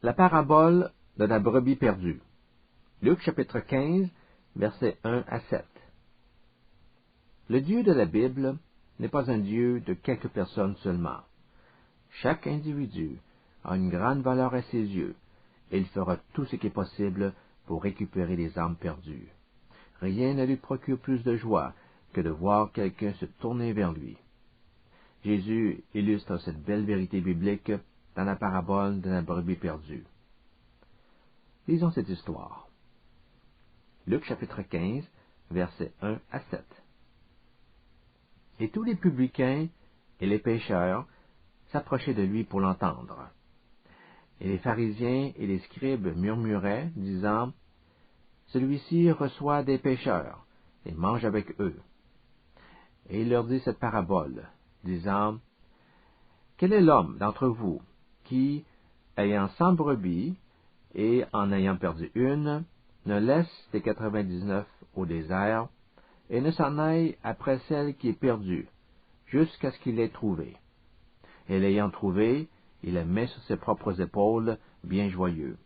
La parabole de la brebis perdue. Luc chapitre 15, versets 1 à 7. Le Dieu de la Bible n'est pas un Dieu de quelques personnes seulement. Chaque individu a une grande valeur à ses yeux, et il fera tout ce qui est possible pour récupérer les âmes perdues. Rien ne lui procure plus de joie que de voir quelqu'un se tourner vers lui. Jésus illustre cette belle vérité biblique dans la parabole de la brebis perdue. Lisons cette histoire. Luc chapitre 15, versets 1 à 7. Et tous les publicains et les pécheurs s'approchaient de lui pour l'entendre. Et les pharisiens et les scribes murmuraient, disant, « Celui-ci reçoit des pécheurs et mange avec eux. » Et il leur dit cette parabole, disant, « Quel est l'homme d'entre vous qui, ayant 100 brebis, et en ayant perdu une, ne laisse les 99 au désert, et ne s'en aille après celle qui est perdue, jusqu'à ce qu'il l'ait trouvée. Et l'ayant trouvée, il la met sur ses propres épaules, bien joyeux.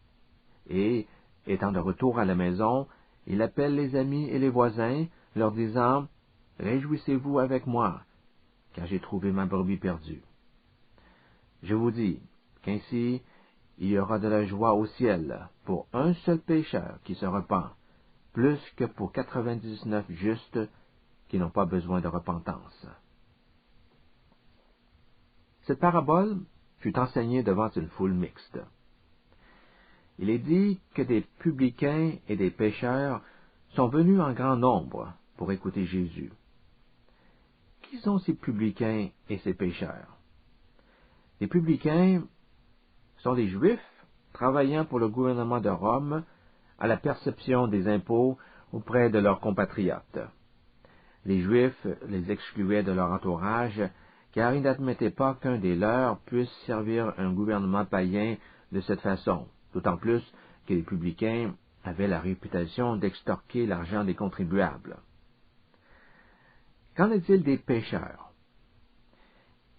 Et, étant de retour à la maison, il appelle les amis et les voisins, leur disant, « Réjouissez-vous avec moi, car j'ai trouvé ma brebis perdue. » Je vous dis qu'ainsi, il y aura de la joie au ciel pour un seul pécheur qui se repent, plus que pour 99 justes qui n'ont pas besoin de repentance. Cette parabole fut enseignée devant une foule mixte. Il est dit que des publicains et des pécheurs sont venus en grand nombre pour écouter Jésus. Qui sont ces publicains et ces pécheurs? Les publicains sont des Juifs travaillant pour le gouvernement de Rome à la perception des impôts auprès de leurs compatriotes. Les Juifs les excluaient de leur entourage, car ils n'admettaient pas qu'un des leurs puisse servir un gouvernement païen de cette façon, d'autant plus que les publicains avaient la réputation d'extorquer l'argent des contribuables. Qu'en est-il des pécheurs?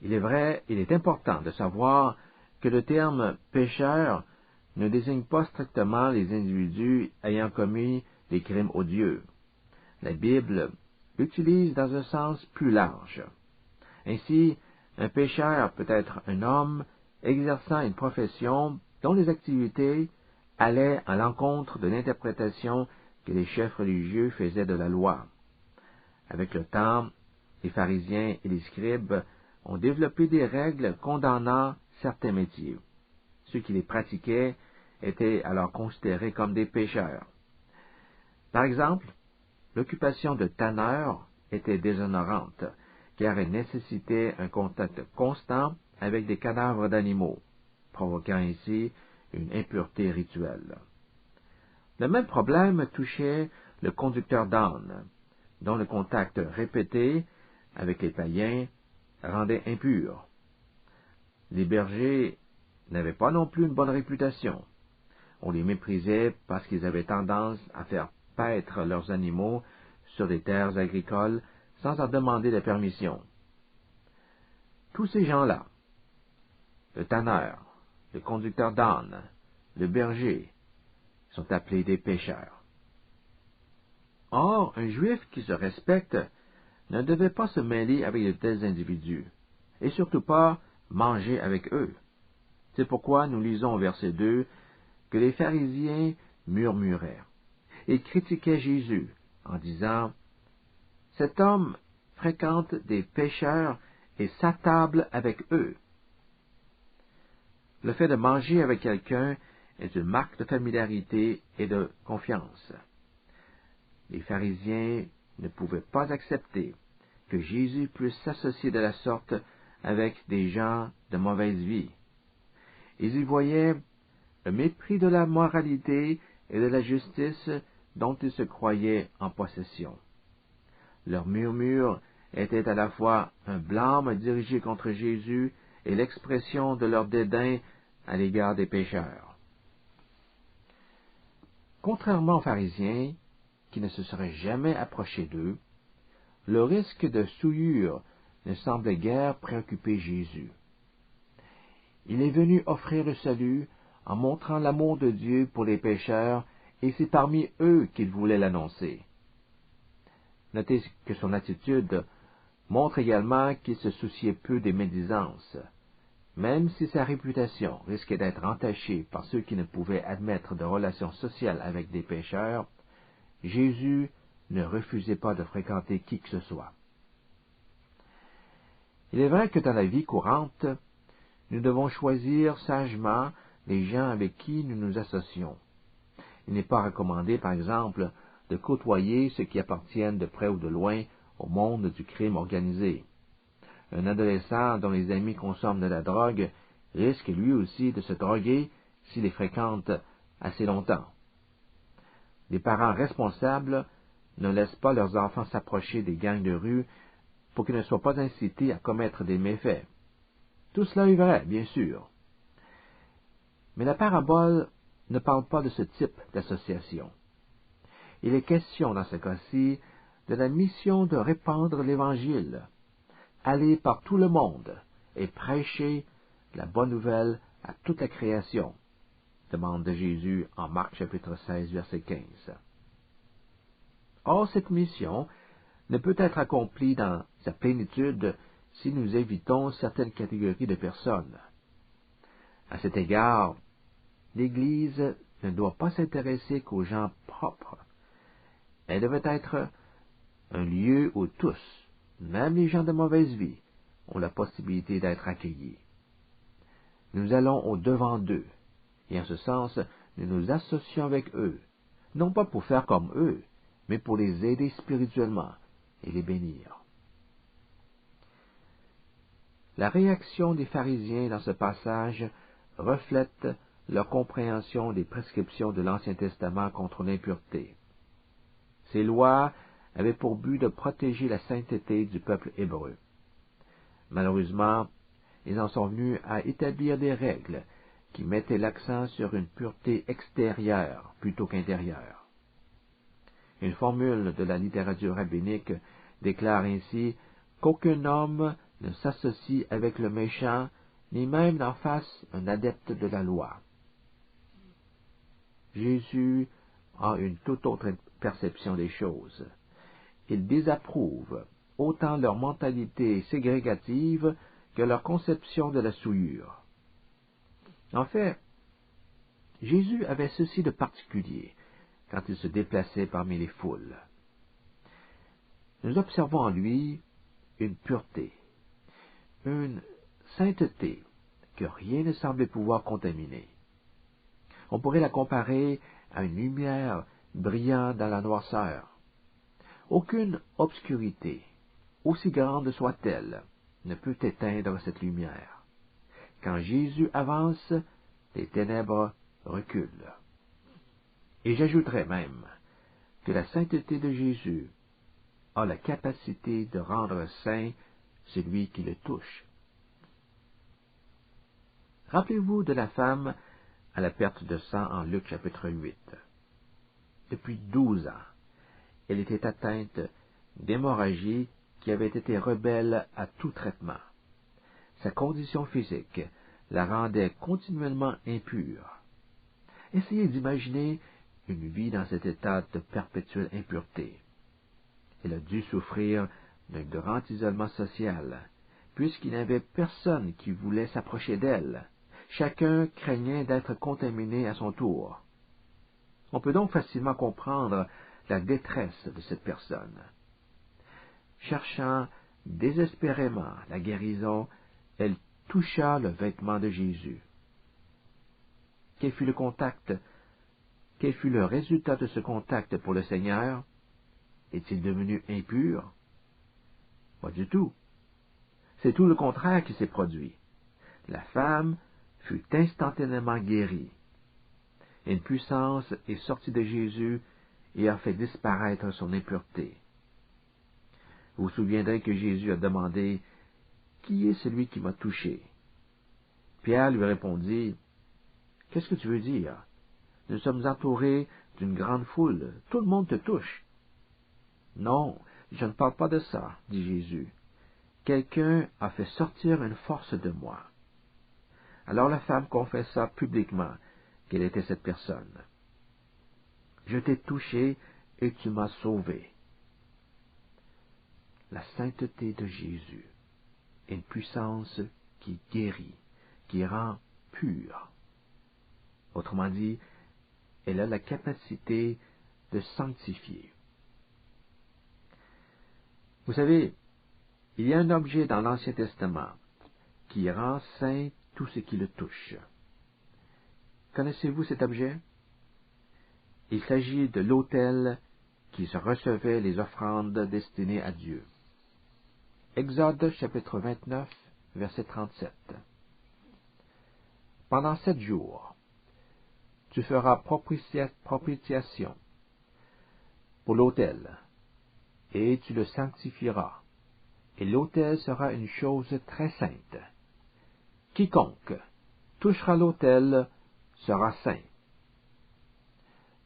Il est vrai, il est important de savoir que le terme pécheur ne désigne pas strictement les individus ayant commis des crimes odieux. La Bible l'utilise dans un sens plus large. Ainsi, un pécheur peut être un homme exerçant une profession dont les activités allaient à l'encontre de l'interprétation que les chefs religieux faisaient de la loi. Avec le temps, les pharisiens et les scribes ont développé des règles condamnant certains métiers. Ceux qui les pratiquaient étaient alors considérés comme des pécheurs. Par exemple, l'occupation de tanneur était déshonorante, car elle nécessitait un contact constant avec des cadavres d'animaux, provoquant ainsi une impureté rituelle. Le même problème touchait le conducteur d'âne, dont le contact répété avec les païens rendait impur. Les bergers n'avaient pas non plus une bonne réputation. On les méprisait parce qu'ils avaient tendance à faire paître leurs animaux sur des terres agricoles sans en demander la permission. Tous ces gens-là, le tanneur, le conducteur d'âne, le berger, sont appelés des pécheurs. Or, un juif qui se respecte ne devait pas se mêler avec de tels individus, et surtout pas manger avec eux. C'est pourquoi nous lisons au verset 2 que les pharisiens murmuraient. Ils critiquaient Jésus en disant, « Cet homme fréquente des pécheurs et s'attable avec eux. » Le fait de manger avec quelqu'un est une marque de familiarité et de confiance. Les pharisiens ne pouvaient pas accepter que Jésus puisse s'associer de la sorte avec des gens de mauvaise vie. Ils y voyaient le mépris de la moralité et de la justice dont ils se croyaient en possession. Leur murmure était à la fois un blâme dirigé contre Jésus et l'expression de leur dédain à l'égard des pécheurs. Contrairement aux pharisiens, qui ne se seraient jamais approchés d'eux, le risque de souillure ne semblait guère préoccuper Jésus. Il est venu offrir le salut en montrant l'amour de Dieu pour les pécheurs, et c'est parmi eux qu'il voulait l'annoncer. Notez que son attitude montre également qu'il se souciait peu des médisances. Même si sa réputation risquait d'être entachée par ceux qui ne pouvaient admettre de relations sociales avec des pécheurs, Jésus ne refusait pas de fréquenter qui que ce soit. Il est vrai que dans la vie courante, nous devons choisir sagement les gens avec qui nous nous associons. Il n'est pas recommandé, par exemple, de côtoyer ceux qui appartiennent de près ou de loin au monde du crime organisé. Un adolescent dont les amis consomment de la drogue risque lui aussi de se droguer s'il les fréquente assez longtemps. Les parents responsables ne laissent pas leurs enfants s'approcher des gangs de rue pour qu'ils ne soient pas incités à commettre des méfaits. Tout cela est vrai, bien sûr. Mais la parabole ne parle pas de ce type d'association. Il est question, dans ce cas-ci, de la mission de répandre l'Évangile, aller par tout le monde et prêcher la bonne nouvelle à toute la création, demande de Jésus en Marc chapitre 16, verset 15. Or, cette mission ne peut être accomplie dans sa plénitude si nous évitons certaines catégories de personnes. À cet égard, l'Église ne doit pas s'intéresser qu'aux gens propres. Elle devait être un lieu où tous, même les gens de mauvaise vie, ont la possibilité d'être accueillis. Nous allons au-devant d'eux, et en ce sens, nous nous associons avec eux, non pas pour faire comme eux, mais pour les aider spirituellement et les bénir. La réaction des pharisiens dans ce passage reflète leur compréhension des prescriptions de l'Ancien Testament contre l'impureté. Ces lois avaient pour but de protéger la sainteté du peuple hébreu. Malheureusement, ils en sont venus à établir des règles qui mettaient l'accent sur une pureté extérieure plutôt qu'intérieure. Une formule de la littérature rabbinique déclare ainsi qu'aucun homme ne s'associe avec le méchant, ni même n'en fasse un adepte de la loi. Jésus a une toute autre perception des choses. Il désapprouve autant leur mentalité ségrégative que leur conception de la souillure. En fait, Jésus avait ceci de particulier quand il se déplaçait parmi les foules. Nous observons en lui une pureté, une sainteté que rien ne semblait pouvoir contaminer. On pourrait la comparer à une lumière brillant dans la noirceur. Aucune obscurité, aussi grande soit-elle, ne peut éteindre cette lumière. Quand Jésus avance, les ténèbres reculent. Et j'ajouterais même que la sainteté de Jésus a la capacité de rendre saint celui qui le touche. Rappelez-vous de la femme à la perte de sang en Luc chapitre 8. Depuis 12 ans, elle était atteinte d'hémorragie qui avait été rebelle à tout traitement. Sa condition physique la rendait continuellement impure. Essayez d'imaginer une vie dans cet état de perpétuelle impureté. Elle a dû souffrir d'un grand isolement social, puisqu'il n'y avait personne qui voulait s'approcher d'elle. Chacun craignait d'être contaminé à son tour. On peut donc facilement comprendre la détresse de cette personne. Cherchant désespérément la guérison, elle toucha le vêtement de Jésus. Quel fut le contact? Quel fut le résultat de ce contact pour le Seigneur? Est-il devenu impur? Pas du tout. C'est tout le contraire qui s'est produit. La femme fut instantanément guérie. Une puissance est sortie de Jésus et a fait disparaître son impureté. Vous vous souviendrez que Jésus a demandé « Qui est celui qui m'a touché ?» Pierre lui répondit « Qu'est-ce que tu veux dire? Nous sommes entourés d'une grande foule. Tout le monde te touche. » « Non, je ne parle pas de ça, dit Jésus. Quelqu'un a fait sortir une force de moi. Alors la femme confessa publiquement quelle était cette personne. Je t'ai touché et tu m'as sauvé. La sainteté de Jésus est une puissance qui guérit, qui rend pur. Autrement dit, elle a la capacité de sanctifier. Vous savez, il y a un objet dans l'Ancien Testament qui rend saint tout ce qui le touche. Connaissez-vous cet objet? Il s'agit de l'autel qui recevait les offrandes destinées à Dieu. Exode chapitre 29, verset 37. Pendant 7 jours, tu feras propitiation pour l'autel, et tu le sanctifieras, et l'autel sera une chose très sainte. Quiconque touchera l'autel sera saint.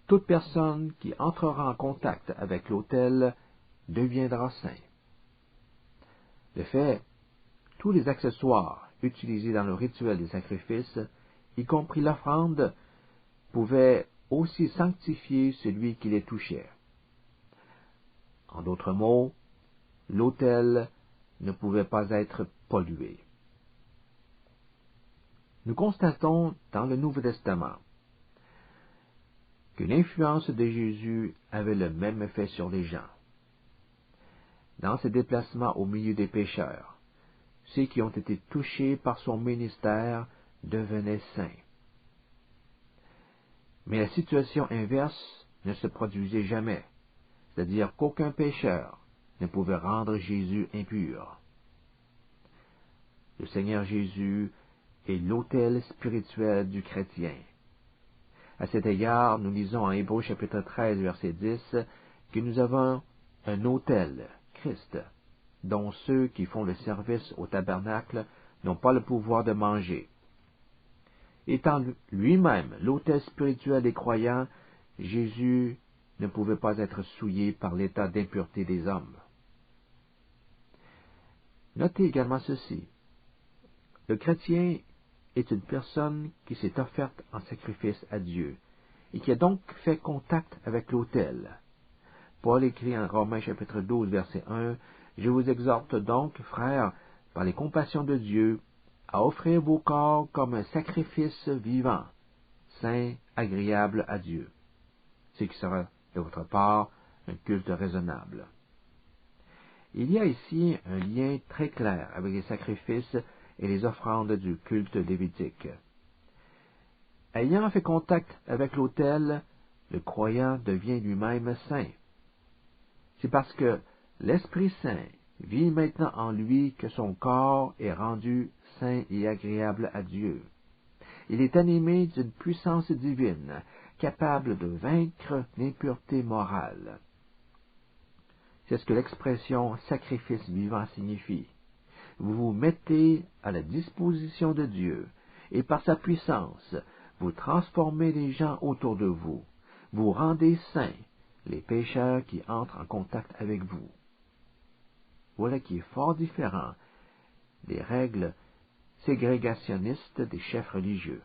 Toute personne qui entrera en contact avec l'autel deviendra saint. De fait, tous les accessoires utilisés dans le rituel des sacrifices, y compris l'offrande, pouvaient aussi sanctifier celui qui les touchait. En d'autres mots, l'autel ne pouvait pas être pollué. Nous constatons dans le Nouveau Testament que l'influence de Jésus avait le même effet sur les gens. Dans ses déplacements au milieu des pécheurs, ceux qui ont été touchés par son ministère devenaient saints. Mais la situation inverse ne se produisait jamais, c'est-à-dire qu'aucun pécheur ne pouvait rendre Jésus impur. Le Seigneur Jésus est l'autel spirituel du chrétien. À cet égard, nous lisons en Hébreux chapitre 13, verset 10, que nous avons un autel, Christ, dont ceux qui font le service au tabernacle n'ont pas le pouvoir de manger. Étant lui-même l'autel spirituel des croyants, Jésus ne pouvait pas être souillé par l'état d'impureté des hommes. Notez également ceci. Le chrétien est une personne qui s'est offerte en sacrifice à Dieu et qui a donc fait contact avec l'autel. Paul écrit en Romains chapitre 12, verset 1, « Je vous exhorte donc, frères, par les compassions de Dieu, à offrir vos corps comme un sacrifice vivant, saint, agréable à Dieu, ce qui sera de votre part un culte raisonnable. » Il y a ici un lien très clair avec les sacrifices et les offrandes du culte lévitique. Ayant fait contact avec l'autel, le croyant devient lui-même saint. C'est parce que l'Esprit Saint vit maintenant en lui que son corps est rendu saint et agréable à Dieu. Il est animé d'une puissance divine, capable de vaincre l'impureté morale. C'est ce que l'expression « sacrifice vivant » signifie. Vous vous mettez à la disposition de Dieu, et par sa puissance, vous transformez les gens autour de vous. Vous rendez saints les pécheurs qui entrent en contact avec vous. Voilà qui est fort différent des règles ségrégationnistes des chefs religieux.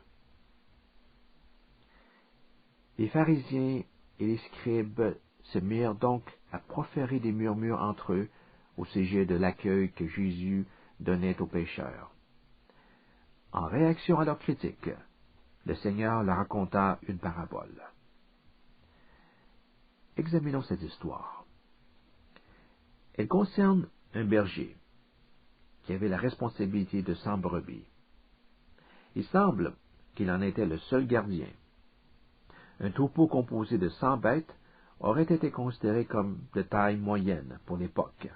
Les pharisiens et les scribes se mirent donc à proférer des murmures entre eux au sujet de l'accueil que Jésus donnait aux pécheurs. En réaction à leurs critiques, le Seigneur leur raconta une parabole. Examinons cette histoire. Elle concerne un berger qui avait la responsabilité de 100 brebis. Il semble qu'il en était le seul gardien. Un troupeau composé de 100 bêtes aurait été considéré comme de taille moyenne pour l'époque.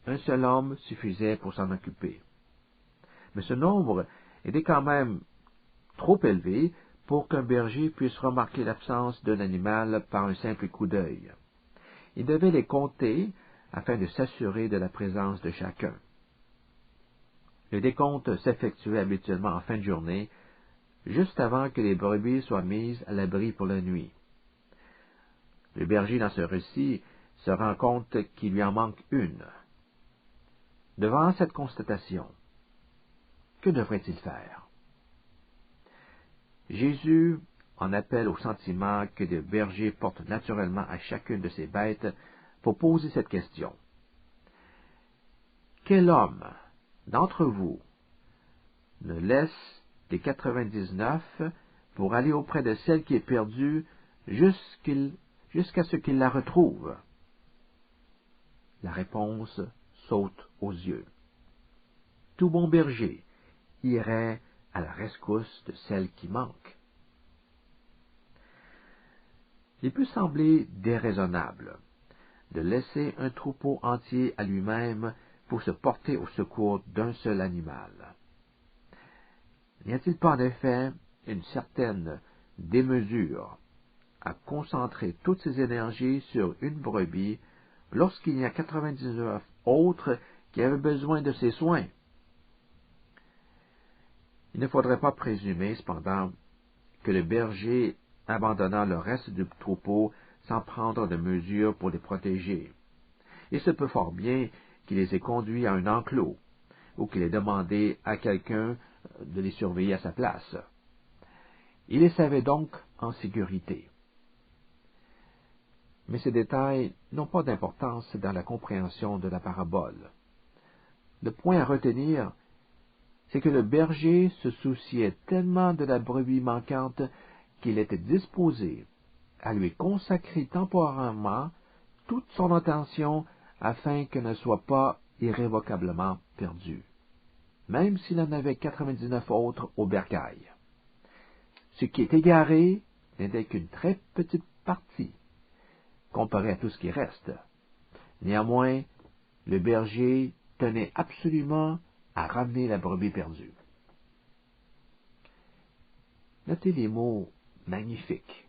Un seul homme suffisait pour s'en occuper. Mais ce nombre était quand même trop élevé pour qu'un berger puisse remarquer l'absence d'un animal par un simple coup d'œil. Il devait les compter afin de s'assurer de la présence de chacun. Le décompte s'effectuait habituellement en fin de journée, juste avant que les brebis soient mises à l'abri pour la nuit. Le berger, dans ce récit, se rend compte qu'il lui en manque une. Devant cette constatation, que devrait-il faire? Jésus en appel au sentiment que le berger porte naturellement à chacune de ses bêtes pour poser cette question. Quel homme d'entre vous ne laisse les 99 pour aller auprès de celle qui est perdue jusqu'à ce qu'il la retrouve? La réponse saute aux yeux. Tout bon berger irait à la rescousse de celle qui manque. Il peut sembler déraisonnable de laisser un troupeau entier à lui-même pour se porter au secours d'un seul animal. N'y a-t-il pas en effet une certaine démesure à concentrer toutes ses énergies sur une brebis lorsqu'il y a 99 autres qui avaient besoin de ses soins? Il ne faudrait pas présumer, cependant, que le berger abandonna le reste du troupeau sans prendre de mesures pour les protéger. Il se peut fort bien qu'il les ait conduits à un enclos, ou qu'il ait demandé à quelqu'un de les surveiller à sa place. Il les savait donc en sécurité. Mais ces détails n'ont pas d'importance dans la compréhension de la parabole. Le point à retenir, c'est que le berger se souciait tellement de la brebis manquante qu'il était disposé à lui consacrer temporairement toute son attention afin qu'elle ne soit pas irrévocablement perdue, même s'il en avait 99 autres au bercail. Ce qui est égaré n'était qu'une très petite partie, comparé à tout ce qui reste. Néanmoins, le berger tenait absolument à ramener la brebis perdue. Notez les mots magnifiques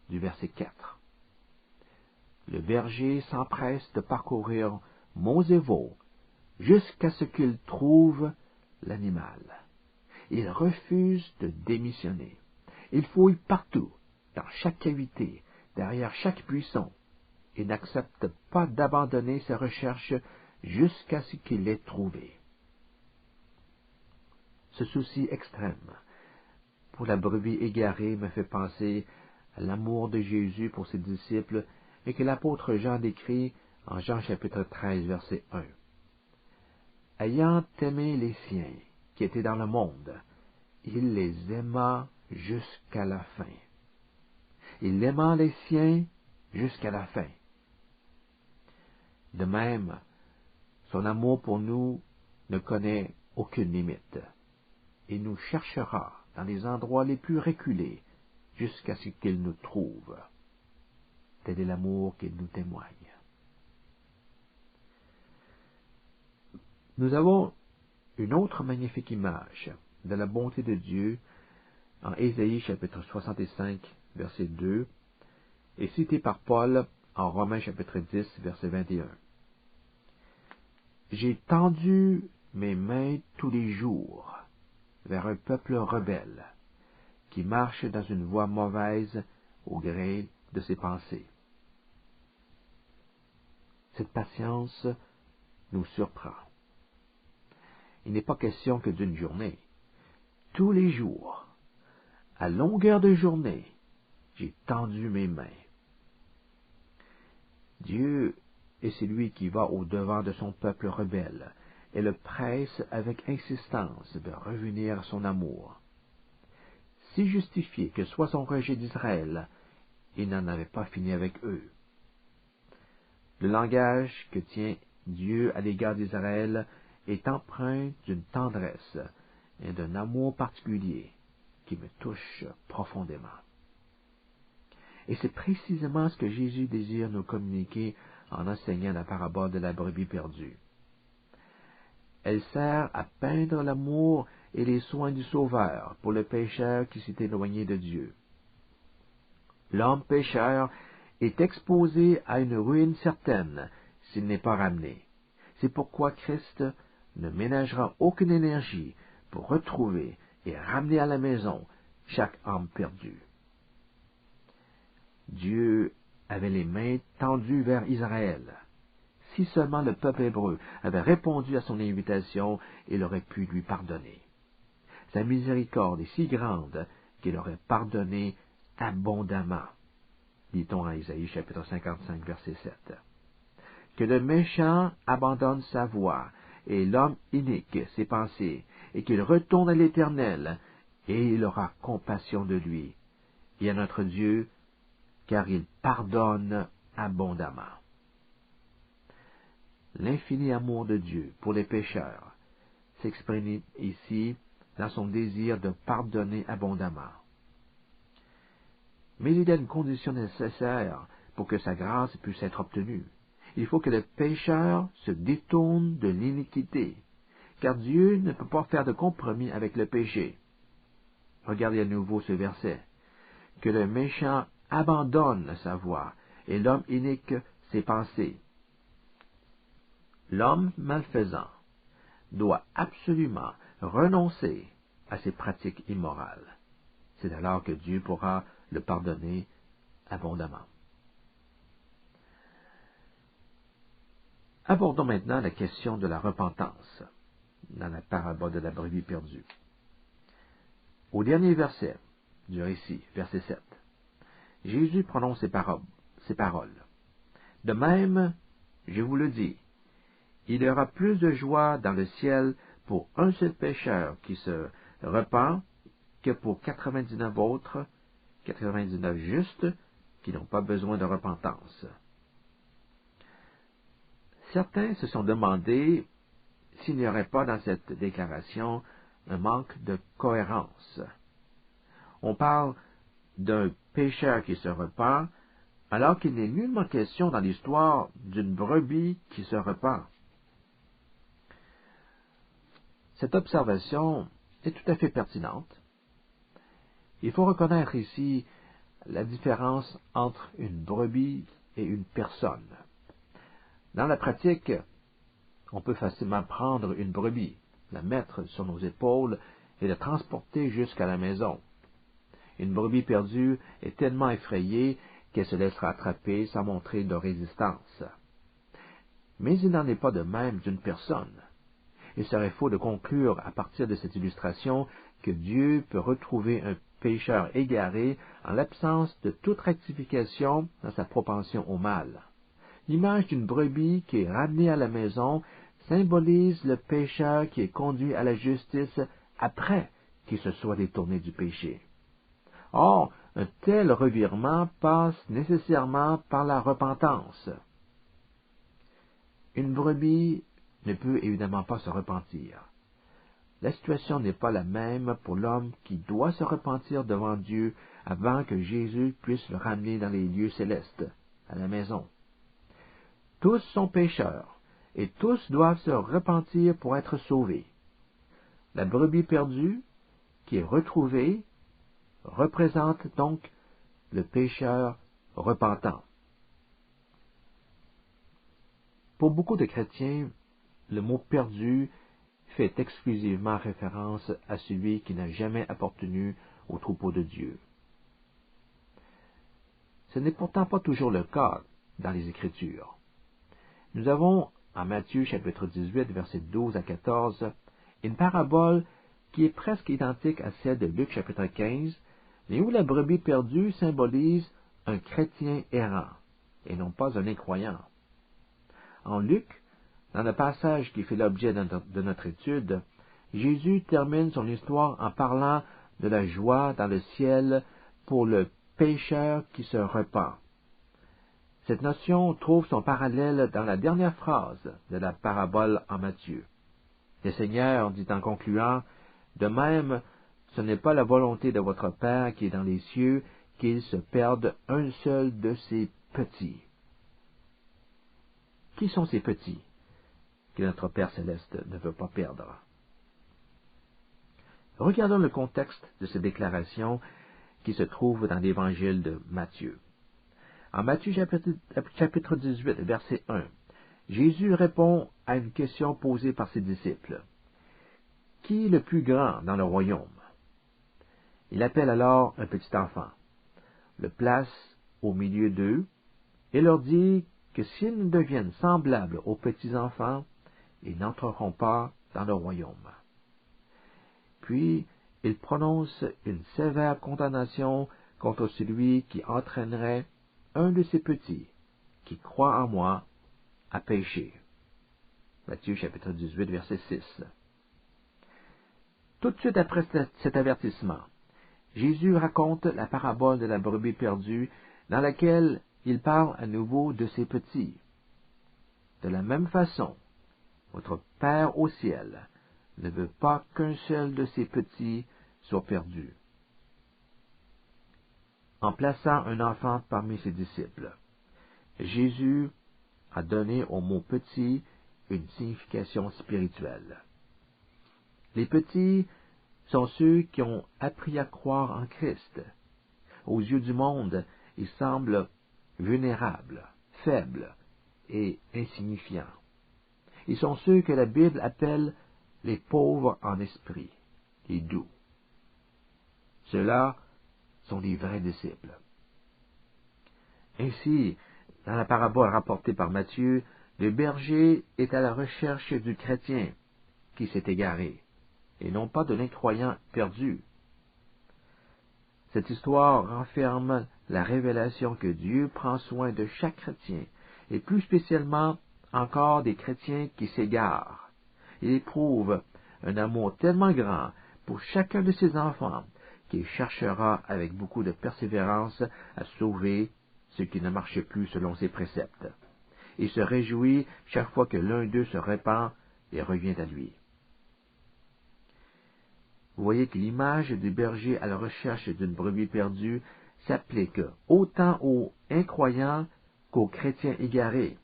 du verset 4. Le berger s'empresse de parcourir monts et vaux jusqu'à ce qu'il trouve l'animal. Il refuse de démissionner. Il fouille partout, dans chaque cavité, derrière chaque buisson, et n'accepte pas d'abandonner ses recherches jusqu'à ce qu'il l'ait trouvé. Ce souci extrême pour la brebis égarée me fait penser à l'amour de Jésus pour ses disciples et que l'apôtre Jean décrit en Jean chapitre 13, verset 1. Ayant aimé les siens qui étaient dans le monde, il les aima jusqu'à la fin. Il aima les siens jusqu'à la fin. De même, son amour pour nous ne connaît aucune limite. Il nous cherchera dans les endroits les plus reculés jusqu'à ce qu'il nous trouve. Tel est l'amour qu'il nous témoigne. Nous avons une autre magnifique image de la bonté de Dieu en Ésaïe chapitre 65, verset 2, et citée par Paul en Romains chapitre 10, verset 21. J'ai tendu mes mains tous les jours vers un peuple rebelle, qui marche dans une voie mauvaise au gré de ses pensées. Cette patience nous surprend. Il n'est pas question que d'une journée. Tous les jours, à longueur de journée, j'ai tendu mes mains. Dieu est celui qui va au-devant de son peuple rebelle et le presse avec insistance de revenir à son amour. Si justifié que soit son rejet d'Israël, il n'en avait pas fini avec eux. Le langage que tient Dieu à l'égard d'Israël est empreint d'une tendresse et d'un amour particulier qui me touche profondément. Et c'est précisément ce que Jésus désire nous communiquer en enseignant la parabole de la brebis perdue. Elle sert à peindre l'amour et les soins du Sauveur pour le pécheur qui s'est éloigné de Dieu. L'homme pécheur est exposé à une ruine certaine s'il n'est pas ramené. C'est pourquoi Christ ne ménagera aucune énergie pour retrouver et ramener à la maison chaque âme perdue. Dieu avait les mains tendues vers Israël. Si seulement le peuple hébreu avait répondu à son invitation, il aurait pu lui pardonner. Sa miséricorde est si grande qu'il aurait pardonné abondamment, dit-on à Isaïe chapitre 55, verset 7. Que le méchant abandonne sa voie, et l'homme inique ses pensées, et qu'il retourne à l'Éternel, et il aura compassion de lui, et à notre Dieu, car il pardonne abondamment. L'infini amour de Dieu pour les pécheurs s'exprime ici dans son désir de pardonner abondamment. Mais il y a une condition nécessaire pour que sa grâce puisse être obtenue. Il faut que le pécheur se détourne de l'iniquité, car Dieu ne peut pas faire de compromis avec le péché. Regardez à nouveau ce verset. Que le méchant abandonne sa voie, et l'homme inique ses pensées. L'homme malfaisant doit absolument renoncer à ses pratiques immorales. C'est alors que Dieu pourra le pardonner abondamment. Abordons maintenant la question de la repentance dans la parabole de la brebis perdue. Au dernier verset du récit, verset 7, Jésus prononce ces paroles. De même, je vous le dis, il y aura plus de joie dans le ciel pour un seul pécheur qui se repent que pour 99 autres, 99 justes, qui n'ont pas besoin de repentance. Certains se sont demandé s'il n'y aurait pas dans cette déclaration un manque de cohérence. On parle d'un pécheur qui se repent, alors qu'il n'est nullement question dans l'histoire d'une brebis qui se repent. Cette observation est tout à fait pertinente. Il faut reconnaître ici la différence entre une brebis et une personne. Dans la pratique, on peut facilement prendre une brebis, la mettre sur nos épaules et la transporter jusqu'à la maison. Une brebis perdue est tellement effrayée qu'elle se laissera attraper sans montrer de résistance. Mais il n'en est pas de même d'une personne. Il serait faux de conclure à partir de cette illustration que Dieu peut retrouver un pécheur égaré en l'absence de toute rectification dans sa propension au mal. L'image d'une brebis qui est ramenée à la maison symbolise le pécheur qui est conduit à la justice après qu'il se soit détourné du péché. Or, un tel revirement passe nécessairement par la repentance. Une brebis ne peut évidemment pas se repentir. La situation n'est pas la même pour l'homme qui doit se repentir devant Dieu avant que Jésus puisse le ramener dans les lieux célestes, à la maison. Tous sont pécheurs, et tous doivent se repentir pour être sauvés. La brebis perdue, qui est retrouvée, représente donc le pécheur repentant. Pour beaucoup de chrétiens, le mot perdu fait exclusivement référence à celui qui n'a jamais appartenu au troupeau de Dieu. Ce n'est pourtant pas toujours le cas dans les Écritures. Nous avons, en Matthieu chapitre 18, versets 12 à 14, une parabole qui est presque identique à celle de Luc chapitre 15, mais où la brebis perdue symbolise un chrétien errant, et non pas un incroyant. En Luc, dans le passage qui fait l'objet de notre étude, Jésus termine son histoire en parlant de la joie dans le ciel pour le pécheur qui se repent. Cette notion trouve son parallèle dans la dernière phrase de la parabole en Matthieu. Le Seigneur dit en concluant, « De même, ce n'est pas la volonté de votre Père qui est dans les cieux qu'il se perde un seul de ses petits. » Qui sont ces petits que notre Père céleste ne veut pas perdre? Regardons le contexte de cette déclaration qui se trouve dans l'évangile de Matthieu. En Matthieu chapitre 18, verset 1, Jésus répond à une question posée par ses disciples. Qui est le plus grand dans le royaume? Il appelle alors un petit enfant, le place au milieu d'eux, et leur dit que s'ils ne deviennent semblables aux petits enfants, ils n'entreront pas dans le royaume. Puis, il prononce une sévère condamnation contre celui qui entraînerait un de ces petits qui croient en moi à pécher. Matthieu chapitre 18, verset 6. Tout de suite après cet avertissement, Jésus raconte la parabole de la brebis perdue dans laquelle il parle à nouveau de ses petits. De la même façon, votre Père au ciel ne veut pas qu'un seul de ses petits soit perdu. En plaçant un enfant parmi ses disciples, Jésus a donné au mot petit une signification spirituelle. Les petits sont ceux qui ont appris à croire en Christ. Aux yeux du monde, ils semblent vulnérables, faibles et insignifiants. Ils sont ceux que la Bible appelle les pauvres en esprit, les doux. Ceux-là sont les vrais disciples. Ainsi, dans la parabole rapportée par Matthieu, le berger est à la recherche du chrétien qui s'est égaré, et non pas de l'incroyant perdu. Cette histoire renferme la révélation que Dieu prend soin de chaque chrétien, et plus spécialement encore des chrétiens qui s'égarent. Il éprouve un amour tellement grand pour chacun de ses enfants qu'il cherchera avec beaucoup de persévérance à sauver ceux qui ne marchaient plus selon ses préceptes. Il se réjouit chaque fois que l'un d'eux se répand et revient à lui. Vous voyez que l'image du berger à la recherche d'une brebis perdue s'applique autant aux incroyants qu'aux chrétiens égarés.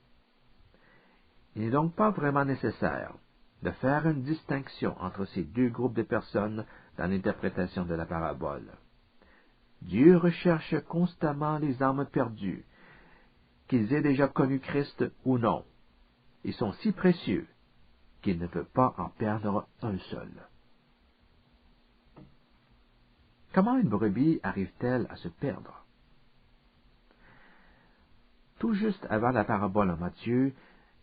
Il n'est donc pas vraiment nécessaire de faire une distinction entre ces deux groupes de personnes dans l'interprétation de la parabole. Dieu recherche constamment les âmes perdues, qu'ils aient déjà connu Christ ou non. Ils sont si précieux qu'il ne peut pas en perdre un seul. Comment une brebis arrive-t-elle à se perdre? Tout juste avant la parabole en Matthieu,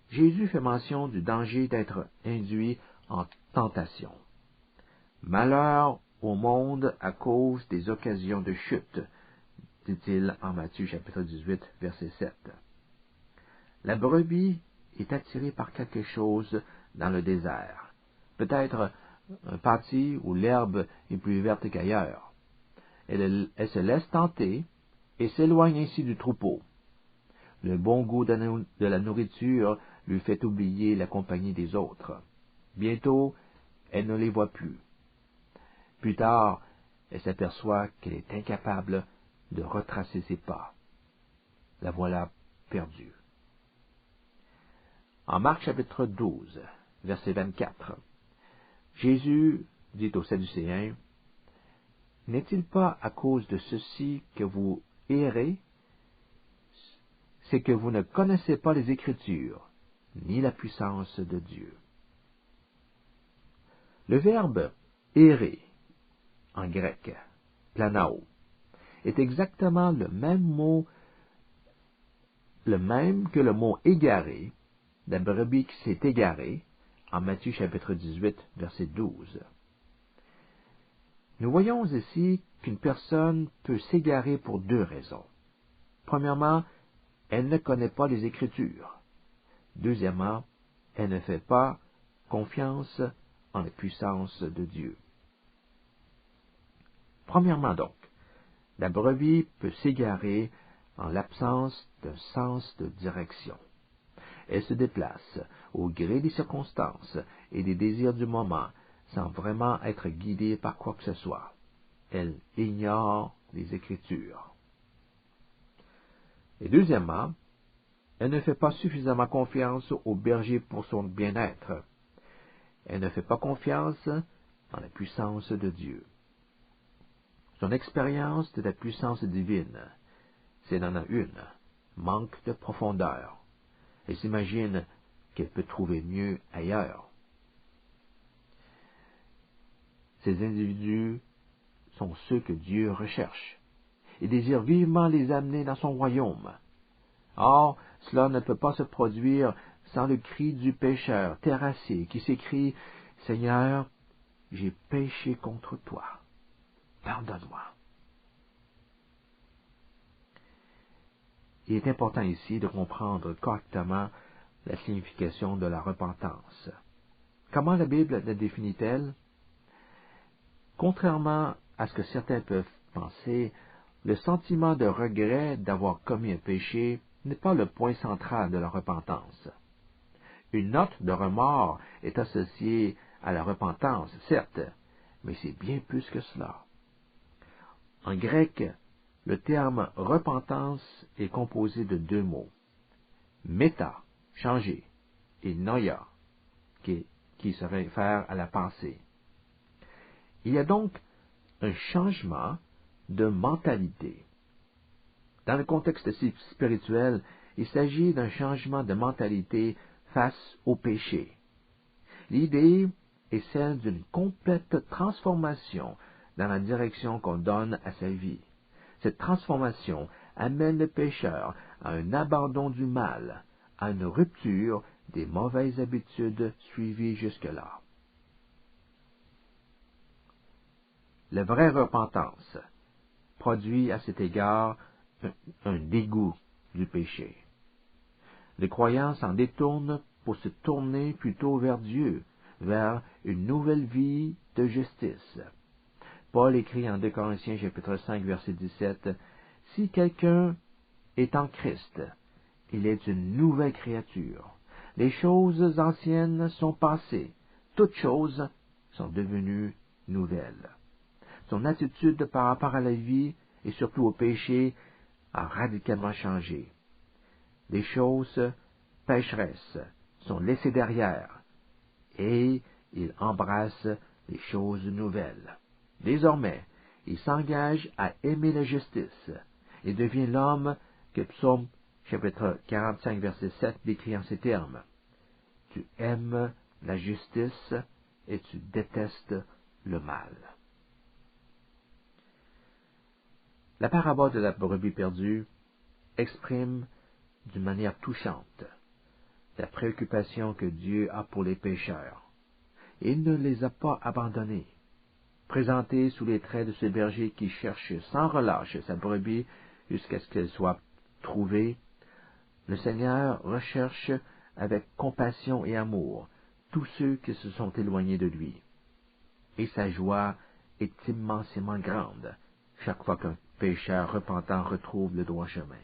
Jésus fait mention du danger d'être induit en tentation. Malheur au monde à cause des occasions de chute, dit-il en Matthieu chapitre 18, verset 7. La brebis est attirée par quelque chose dans le désert, peut-être un pâtis où l'herbe est plus verte qu'ailleurs. Elle se laisse tenter et s'éloigne ainsi du troupeau. Le bon goût de la nourriture lui fait oublier la compagnie des autres. Bientôt, elle ne les voit plus. Plus tard, elle s'aperçoit qu'elle est incapable de retracer ses pas. La voilà perdue. En Marc chapitre 12, verset 24, Jésus dit aux Sadducéens, « N'est-il pas à cause de ceci que vous errez? C'est que vous ne connaissez pas les Écritures, ni la puissance de Dieu. » Le verbe « errer » en grec, planao, est exactement le même que le mot « égaré », la brebis qui s'est égarée, en Matthieu chapitre 18, verset 12. Nous voyons ici qu'une personne peut s'égarer pour deux raisons. Premièrement, elle ne connaît pas les Écritures. Deuxièmement, elle ne fait pas confiance en la puissance de Dieu. Premièrement donc, la brebis peut s'égarer en l'absence d'un sens de direction. Elle se déplace au gré des circonstances et des désirs du moment, sans vraiment être guidée par quoi que ce soit. Elle ignore les Écritures. Et deuxièmement, elle ne fait pas suffisamment confiance au berger pour son bien-être. Elle ne fait pas confiance en la puissance de Dieu. Son expérience de la puissance divine, c'est n'en a une, manque de profondeur. Elle s'imagine qu'elle peut trouver mieux ailleurs. Ces individus sont ceux que Dieu recherche et désire vivement les amener dans son royaume. Or, cela ne peut pas se produire sans le cri du pécheur terrassé qui s'écrie « Seigneur, j'ai péché contre toi. Pardonne-moi. » Il est important ici de comprendre correctement la signification de la repentance. Comment la Bible la définit-elle? Contrairement à ce que certains peuvent penser, le sentiment de regret d'avoir commis un péché n'est pas le point central de la repentance. Une note de remords est associée à la repentance, certes, mais c'est bien plus que cela. En grec, le terme repentance est composé de deux mots, méta, changer, et noia, qui se réfère à la pensée. Il y a donc un changement de mentalité. Dans le contexte spirituel, il s'agit d'un changement de mentalité face au péché. L'idée est celle d'une complète transformation dans la direction qu'on donne à sa vie. Cette transformation amène le pécheur à un abandon du mal, à une rupture des mauvaises habitudes suivies jusque-là. La vraie repentance produit à cet égard un dégoût du péché. Les croyants s'en détournent pour se tourner plutôt vers Dieu, vers une nouvelle vie de justice. Paul écrit en 2 Corinthiens chapitre 5 verset 17, « Si quelqu'un est en Christ, il est une nouvelle créature. Les choses anciennes sont passées, toutes choses sont devenues nouvelles. » Son attitude par rapport à la vie et surtout au péché a radicalement changé. Les choses pécheresses sont laissées derrière et il embrasse les choses nouvelles. Désormais, il s'engage à aimer la justice et devient l'homme que Psaume chapitre 45 verset 7 décrit en ces termes. Tu aimes la justice et tu détestes le mal. La parabole de la brebis perdue exprime d'une manière touchante la préoccupation que Dieu a pour les pécheurs. Il ne les a pas abandonnés. Présenté sous les traits de ce berger qui cherche sans relâche sa brebis jusqu'à ce qu'elle soit trouvée, le Seigneur recherche avec compassion et amour tous ceux qui se sont éloignés de lui. Et sa joie est immensément grande chaque fois qu'un pécheur repentant retrouve le droit chemin.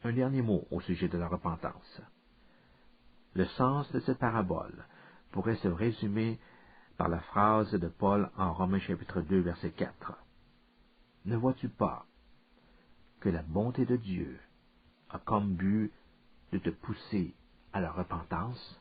Un dernier mot au sujet de la repentance. Le sens de cette parabole pourrait se résumer par la phrase de Paul en Romains chapitre 2 verset 4. Ne vois-tu pas que la bonté de Dieu a comme but de te pousser à la repentance?